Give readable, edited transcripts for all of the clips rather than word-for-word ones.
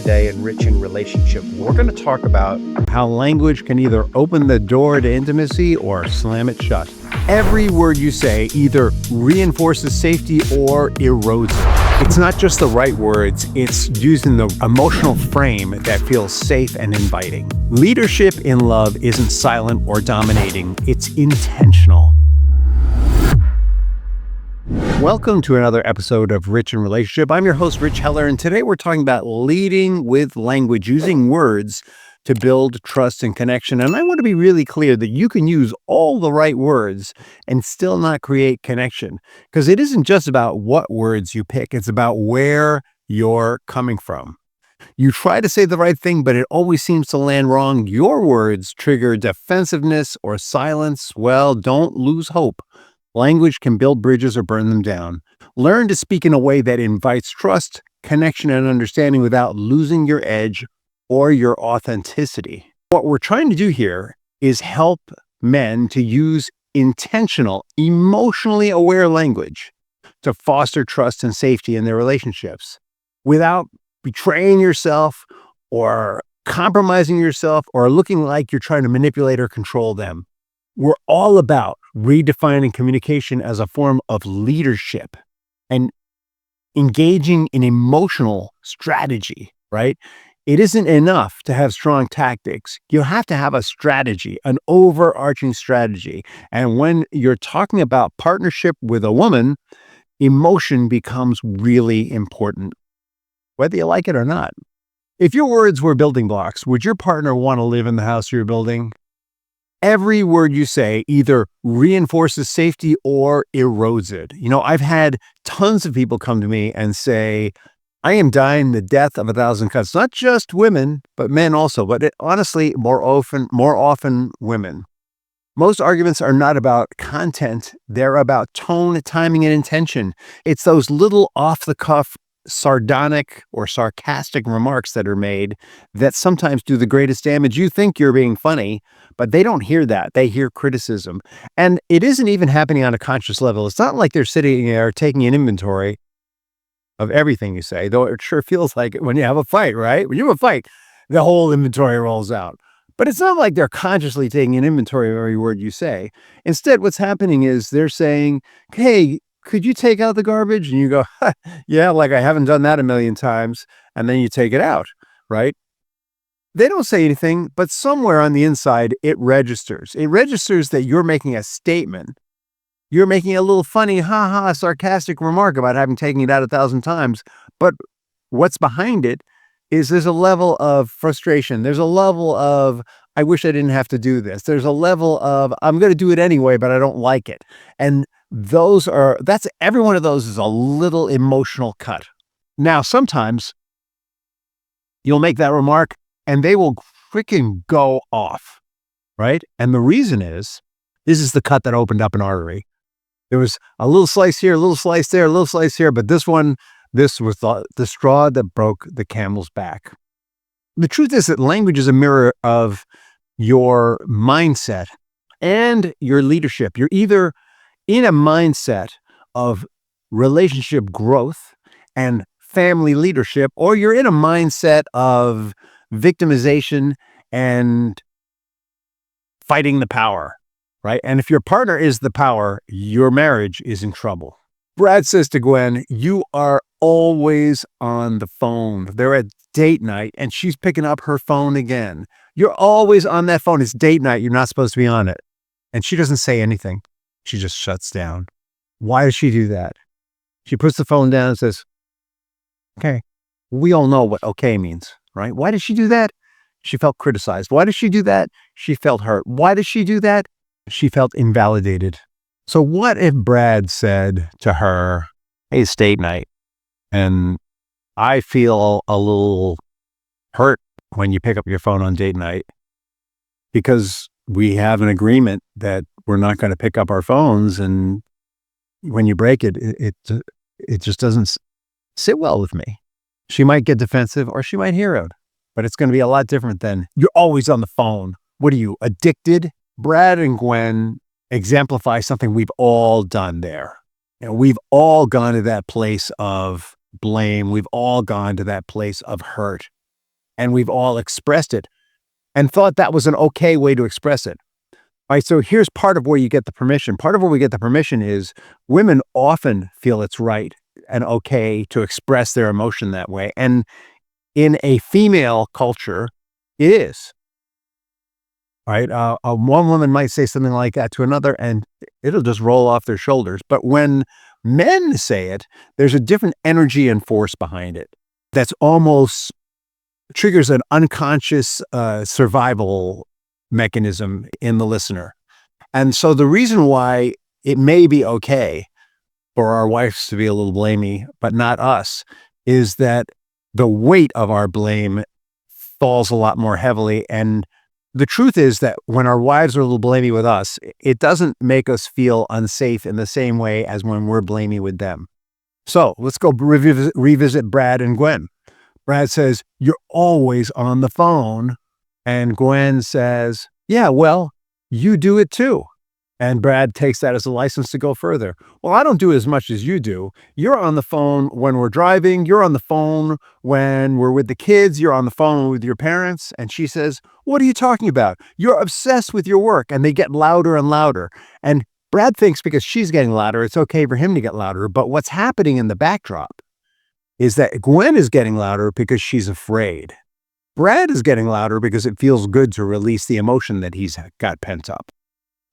today in Rich in Relationship. We're going to talk about how language can either open the door to intimacy or slam it shut. Every word you say either reinforces safety or erodes it. It's not just the right words, it's using the emotional frame that feels safe and inviting. Leadership in love isn't silent or dominating, it's intentional. Welcome to another episode of Rich in Relationship. I'm your host, Rich Heller, and today we're talking about leading with language, using words to build trust and connection. And I want to be really clear that you can use all the right words and still not create connection, because it isn't just about what words you pick, it's about where you're coming from. You try to say the right thing, but it always seems to land wrong. Your words trigger defensiveness or silence. Well, don't lose hope. Language can build bridges or burn them down. Learn to speak in a way that invites trust, connection, and understanding without losing your edge or your authenticity. What we're trying to do here is help men to use intentional, emotionally aware language to foster trust and safety in their relationships without betraying yourself or compromising yourself or looking like you're trying to manipulate or control them. We're all about redefining communication as a form of leadership and engaging in emotional strategy, right? It isn't enough to have strong tactics. You have to have a strategy, an overarching strategy. And when you're talking about partnership with a woman, emotion becomes really important, whether you like it or not. If your words were building blocks, would your partner want to live in the house you're building? Every word you say either reinforces safety or erodes it. You know, I've had tons of people come to me and say, I am dying the death of a thousand cuts. Not just women, but men also. But honestly, more often women. Most arguments are not about content. They're about tone, timing, and intention. It's those little off-the-cuff, sardonic or sarcastic remarks that are made that sometimes do the greatest damage. You think you're being funny, but they don't hear that. They hear criticism. And it isn't even happening on a conscious level. It's not like they're sitting there taking an inventory of everything you say, though it sure feels like it when you have a fight, right? When you have a fight, the whole inventory rolls out. But it's not like they're consciously taking an inventory of every word you say. Instead, what's happening is they're saying, hey, could you take out the garbage? And you go, yeah, like I haven't done that a million times. And then you take it out, right? They don't say anything, but somewhere on the inside, it registers. It registers that you're making a statement. You're making a little funny, sarcastic remark about having taken it out 1,000 times. But what's behind it is there's a level of frustration. There's a level of, I wish I didn't have to do this. There's a level of, I'm going to do it anyway, but I don't like it. And every one of those is a little emotional cut. Now, sometimes you'll make that remark and they will freaking go off, right? And the reason is, this is the cut that opened up an artery. There was a little slice here, a little slice there, a little slice here, but this was the straw that broke the camel's back. The truth is that language is a mirror of your mindset and your leadership. You're either in a mindset of relationship growth and family leadership, or you're in a mindset of victimization and fighting the power, right? And if your partner is the power, your marriage is in trouble. Brad says to Gwen, you are always on the phone. They're at date night and she's picking up her phone again. You're always on that phone. It's date night. You're not supposed to be on it. And she doesn't say anything. She just shuts down. Why does she do that? She puts the phone down and says, okay. We all know what okay means, right? Why does she do that? She felt criticized. Why does she do that? She felt hurt. Why does she do that? She felt invalidated. So what if Brad said to her, hey, it's date night, and I feel a little hurt when you pick up your phone on date night because we have an agreement that we're not going to pick up our phones, and when you break it, it just doesn't sit well with me. She might get defensive or she might hear it, but it's going to be a lot different than you're always on the phone. What are you, addicted? Brad and Gwen exemplify something we've all done there. You know, we've all gone to that place of blame. We've all gone to that place of hurt. and we've all expressed it and thought that was an okay way to express it. All right, so here's part of where you get the permission. Part of where we get the permission is women often feel it's right and okay to express their emotion that way. And in a female culture, it is. Right? One woman might say something like that to another, and it'll just roll off their shoulders. But when men say it, there's a different energy and force behind it that's almost triggers an unconscious survival mechanism in the listener. And so the reason why it may be okay for our wives to be a little blamey, but not us, is that the weight of our blame falls a lot more heavily. And the truth is that when our wives are a little blamey with us, it doesn't make us feel unsafe in the same way as when we're blamey with them. So let's go revisit Brad and Gwen. Brad says, "You're always on the phone." And Gwen says, "Yeah, well, you do it too." And Brad takes that as a license to go further. "Well, I don't do it as much as you do. You're on the phone when we're driving. You're on the phone when we're with the kids. You're on the phone with your parents." And she says, "What are you talking about? You're obsessed with your work." And they get louder and louder. And Brad thinks because she's getting louder, it's okay for him to get louder. But what's happening in the backdrop is that Gwen is getting louder because she's afraid. Brad is getting louder because it feels good to release the emotion that he's got pent up.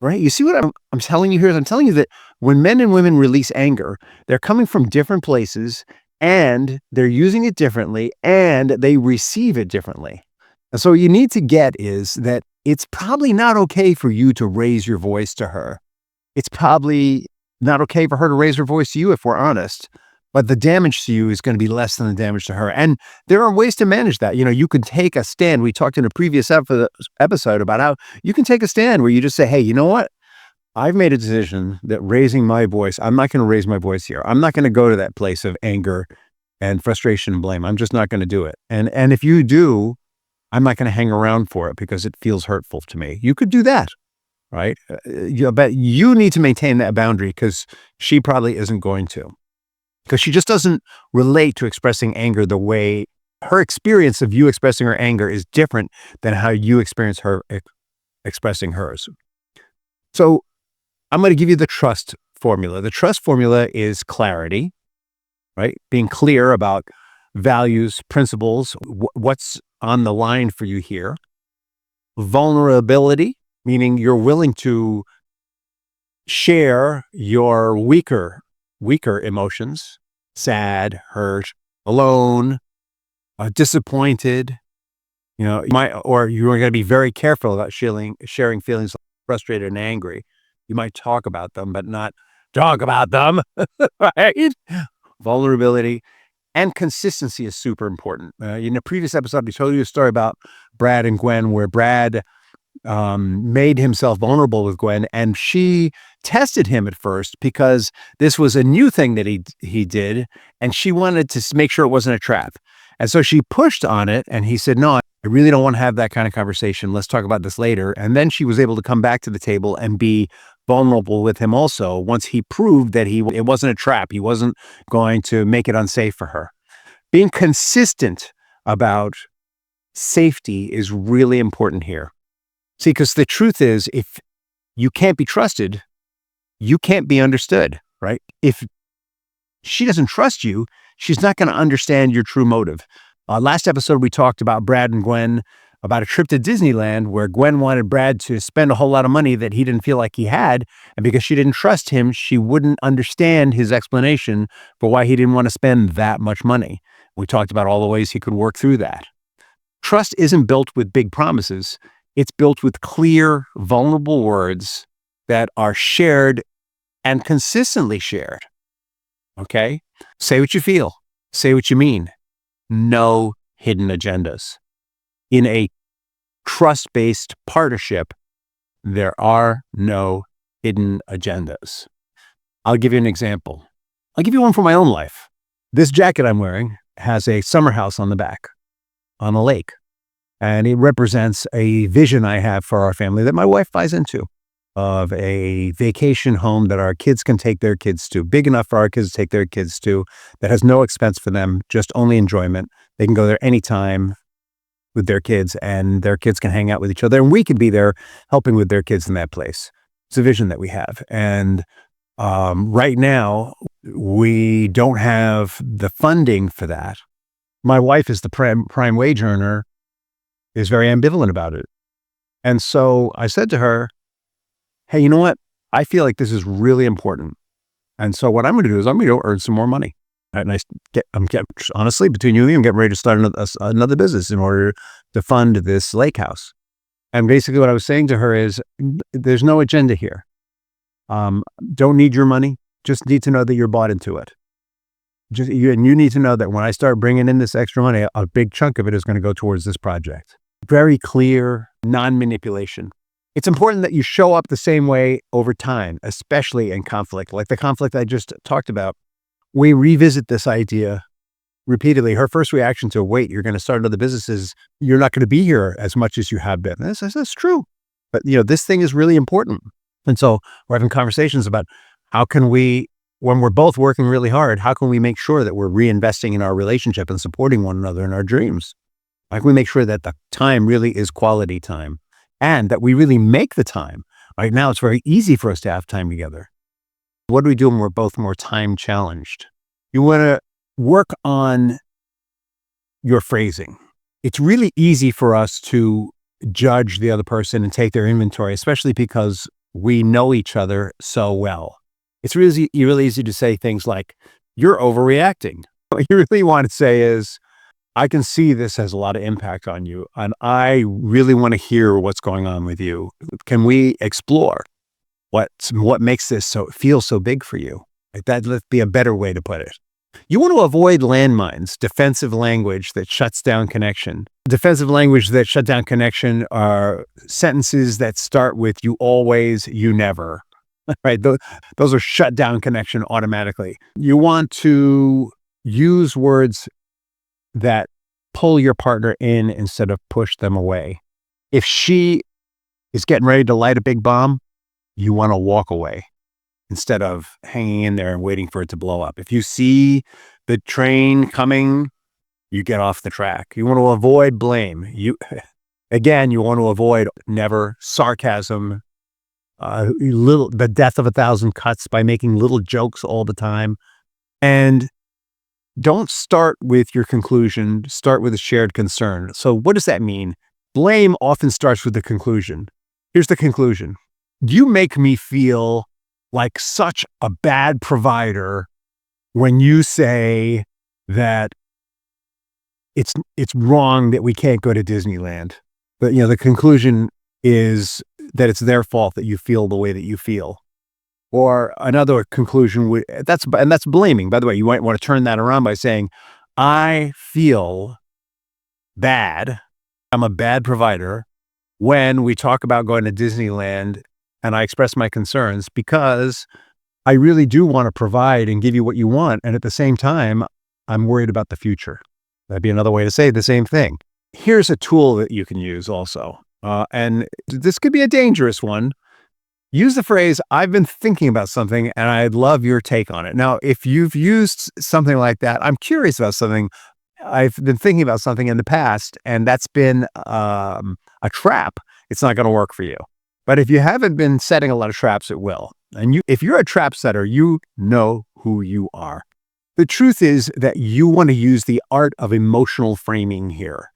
Right? You see what I'm telling you here? I'm telling you that when men and women release anger, they're coming from different places and they're using it differently and they receive it differently. And so what you need to get is that it's probably not okay for you to raise your voice to her. It's probably not okay for her to raise her voice to you if we're honest. But the damage to you is going to be less than the damage to her. And there are ways to manage that. You know, you can take a stand. We talked in a previous episode about how you can take a stand where you just say, "Hey, you know what? I've made a decision that raising my voice, I'm not going to raise my voice here. I'm not going to go to that place of anger and frustration and blame. I'm just not going to do it. And if you do, I'm not going to hang around for it because it feels hurtful to me." You could do that, right? But you need to maintain that boundary because she probably isn't going to. Because she just doesn't relate to expressing anger the way her experience of you expressing her anger is different than how you experience her expressing hers. So I'm going to give you the trust formula. The trust formula is clarity, right? Being clear about values, principles, what's on the line for you here. Vulnerability, meaning you're willing to share your weaker emotions, sad, hurt, alone, disappointed, you're going to be very careful about sharing feelings like frustrated and angry. You might talk about them, but not talk about them, right? Vulnerability and consistency is super important. In a previous episode, I told you a story about Brad and Gwen where Brad made himself vulnerable with Gwen, and she tested him at first because this was a new thing that he did, and she wanted to make sure it wasn't a trap. And so she pushed on it, and he said, "No, I really don't want to have that kind of conversation. Let's talk about this later." And then she was able to come back to the table and be vulnerable with him also once he proved that it wasn't a trap. He wasn't going to make it unsafe for her. Being consistent about safety is really important here. See, because the truth is, if you can't be trusted, you can't be understood, right? If she doesn't trust you, she's not going to understand your true motive. Last episode, we talked about Brad and Gwen, about a trip to Disneyland where Gwen wanted Brad to spend a whole lot of money that he didn't feel like he had. And because she didn't trust him, she wouldn't understand his explanation for why he didn't want to spend that much money. We talked about all the ways he could work through that. Trust isn't built with big promises. It's built with clear, vulnerable words that are shared and consistently shared. Okay? Say what you feel. Say what you mean. No hidden agendas. In a trust-based partnership, there are no hidden agendas. I'll give you an example. I'll give you one from my own life. This jacket I'm wearing has a summer house on the back on a lake. And it represents a vision I have for our family that my wife buys into, of a vacation home that our kids can take their kids to, big enough for our kids to take their kids to, that has no expense for them, just only enjoyment. They can go there anytime. with their kids, and their kids can hang out with each other, and we could be there helping with their kids in that place. It's a vision that we have. And right now, we don't have the funding for that. My wife is the prime wage earner, is very ambivalent about it. And so I said to her, hey, you know what? I feel like this is really important. And so what I'm going to do is I'm going to go earn some more money. And honestly, between you and me, I'm getting ready to start another business in order to fund this lake house. And basically what I was saying to her is, there's no agenda here. Don't need your money. Just need to know that you're bought into it. And you need to know that when I start bringing in this extra money, a big chunk of it is going to go towards this project. Very clear, non-manipulation. It's important that you show up the same way over time, especially in conflict. Like the conflict I just talked about, we revisit this idea repeatedly. Her first reaction to, wait, you're going to start another business is, you're not going to be here as much as you have been. And that's true. But this thing is really important. And so we're having conversations about how can we, when we're both working really hard, how can we make sure that we're reinvesting in our relationship and supporting one another in our dreams? How can we make sure that the time really is quality time and that we really make the time? Right now, it's very easy for us to have time together. What do we do when we're both more time challenged? You want to work on your phrasing. It's really easy for us to judge the other person and take their inventory, especially because we know each other so well. It's really easy to say things like, you're overreacting. What you really want to say is, I can see this has a lot of impact on you, and I really want to hear what's going on with you. Can we explore what makes this feel so big for you? Like that would be a better way to put it. You want to avoid landmines, defensive language that shuts down connection. Defensive language that shut down connection are sentences that start with you always, you never. Right? Those are shut down connection automatically. You want to use words that pull your partner in instead of push them away. If she is getting ready to light a big bomb, you want to walk away instead of hanging in there and waiting for it to blow up. If you see the train coming, you get off the track. You want to avoid blame. You want to avoid never, sarcasm, the death of 1,000 cuts by making little jokes all the time. And don't start with your conclusion, start with a shared concern. So what does that mean? Blame often starts with the conclusion. Here's the conclusion. You make me feel like such a bad provider when you say that it's wrong that we can't go to Disneyland. But the conclusion is that it's their fault that you feel the way that you feel. Or another conclusion that's blaming. By the way, you might want to turn that around by saying, I feel bad. I'm a bad provider when we talk about going to Disneyland and I express my concerns because I really do want to provide and give you what you want. And at the same time, I'm worried about the future. That'd be another way to say the same thing. Here's a tool that you can use also. And this could be a dangerous one. Use the phrase, I've been thinking about something and I'd love your take on it. Now, if you've used something like that, I'm curious about something. I've been thinking about something in the past and that's been a trap. It's not going to work for you. But if you haven't been setting a lot of traps, it will. And if you're a trap setter, you know who you are. The truth is that you want to use the art of emotional framing here.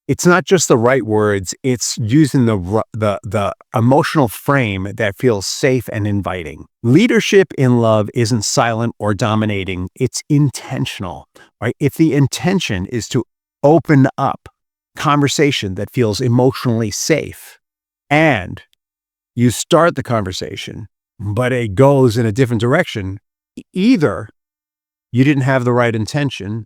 It's not just the right words, it's using the emotional frame that feels safe and inviting. Leadership in love isn't silent or dominating, it's intentional, right? If the intention is to open up conversation that feels emotionally safe and you start the conversation, but it goes in a different direction, either you didn't have the right intention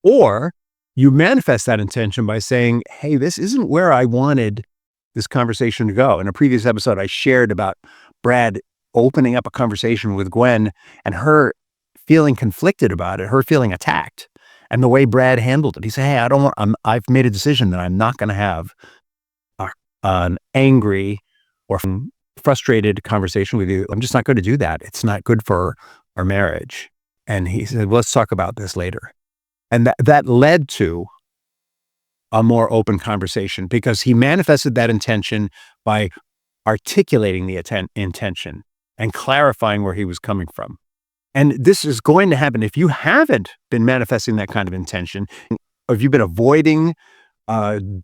or you manifest that intention by saying, hey, this isn't where I wanted this conversation to go. In a previous episode, I shared about Brad opening up a conversation with Gwen and her feeling conflicted about it, her feeling attacked, and the way Brad handled it. He said, hey, I've made a decision that I'm not going to have an angry or frustrated conversation with you. I'm just not going to do that. It's not good for our marriage. And he said, well, let's talk about this later. And that led to a more open conversation because he manifested that intention by articulating the intention and clarifying where he was coming from. And this is going to happen if you haven't been manifesting that kind of intention, or if you've been avoiding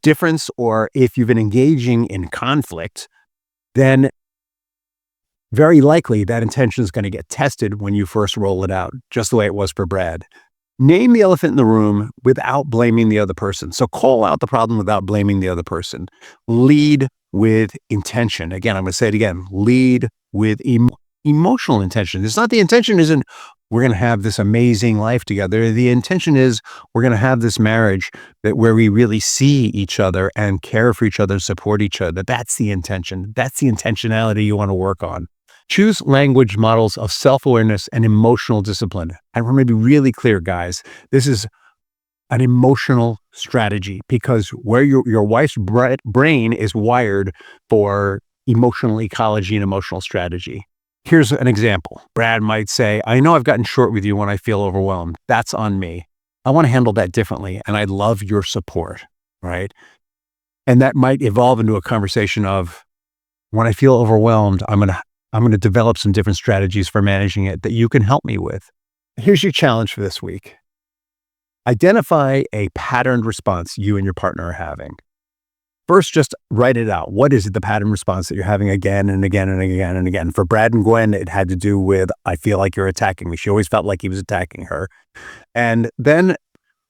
difference, or if you've been engaging in conflict, then very likely that intention is going to get tested when you first roll it out, just the way it was for Brad. Name the elephant in the room without blaming the other person. So call out the problem without blaming the other person. Lead with intention. Again, I'm going to say it again. Lead with emotional intention. It's not, the intention isn't we're going to have this amazing life together. The intention is we're going to have this marriage where we really see each other and care for each other and support each other. That's the intention. That's the intentionality you want to work on. Choose language models of self-awareness and emotional discipline. And we're going to be really clear, guys. This is an emotional strategy because where your wife's brain is wired for emotional ecology and emotional strategy. Here's an example. Brad might say, I know I've gotten short with you when I feel overwhelmed. That's on me. I want to handle that differently, and I'd love your support, right? And that might evolve into a conversation of, when I feel overwhelmed, I'm going to develop some different strategies for managing it that you can help me with. Here's your challenge for this week. Identify a patterned response you and your partner are having. First, just write it out. What is the pattern response that you're having again and again and again and again? For Brad and Gwen, it had to do with, I feel like you're attacking me. She always felt like he was attacking her. And then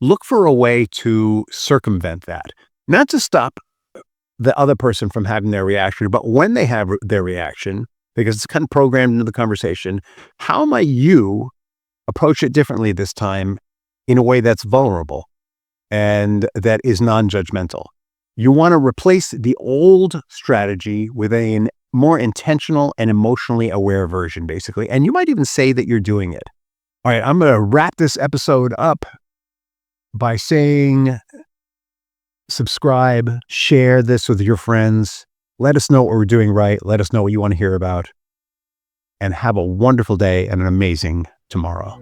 look for a way to circumvent that. Not to stop the other person from having their reaction, but when they have their reaction, because it's kind of programmed into the conversation, how might you approach it differently this time in a way that's vulnerable and that is non-judgmental? You want to replace the old strategy with a more intentional and emotionally aware version, basically. And you might even say that you're doing it. All right, I'm going to wrap this episode up by saying, subscribe, share this with your friends. Let us know what we're doing right. Let us know what you want to hear about. And have a wonderful day and an amazing tomorrow.